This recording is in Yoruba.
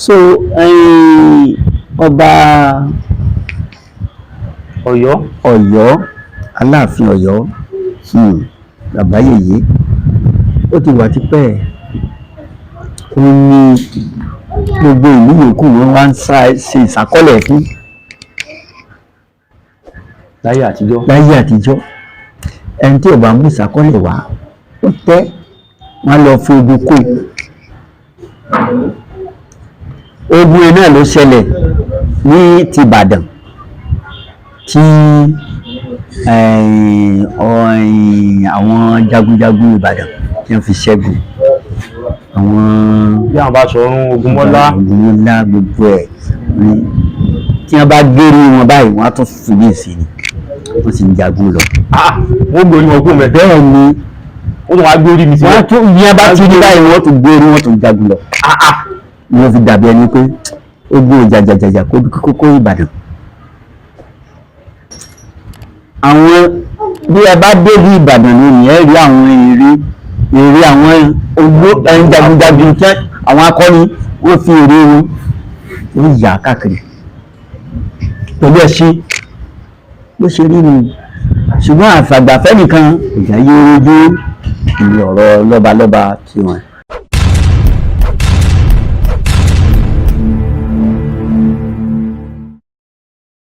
so ọba Ọ̀yọ́ Aláàfin Ọ̀yọ́ bàbá Yèyé ó ti wà tipẹ́ ó ní gbogbo ìlú yòókù wọn wá ń ṣe ìṣàkọọ́lẹ̀ fún láyé àtijọ́ ẹni tí ó bá mú ìṣàkọọ́lẹ̀ wá ó tẹ́ wọn lọ fi ogun kó ogun náà ló ṣẹlẹ̀ ní ti Ìbàdàn tí àwọn jagunjagun Ìbàdàn tí wọ́n fi ṣẹ́gun àwọn bí àwọn bá sọ̀rọ̀ Ògúnmọ́lá gbogbo ẹ̀ tí wọ́n bá gérí wọn báyìí wọ́n á tún fi ní ìsìn ni wọ́n sì ń jagun lọ. wọ́n gbórí wọn kú mẹ́. bẹ́ẹ̀ ni ó tún wá gbórí mi sílẹ̀. wọ́n tún ní abá tí ní báyìí wọ́n tún gbórí wọ́n tún jagun lọ. ni wọ́n fi dàbí ẹni pé ó gbó jàjàjàjà kókó Ìbàdàn. àwọn bí ẹ bá dé bí Ìbàdàn ni ẹ rí àwọn èrè àwọn jagunjagun tí àwọn akọni wọ́n fi èrè wọn yà káàkiri pẹ̀lú ẹṣin bó ṣe rí ni ṣùgbọ́n àfàgbàfẹ́ nìkan ìjà yé ojú ìlú ọ̀rọ̀ lọ́balọ́ba tiwọn.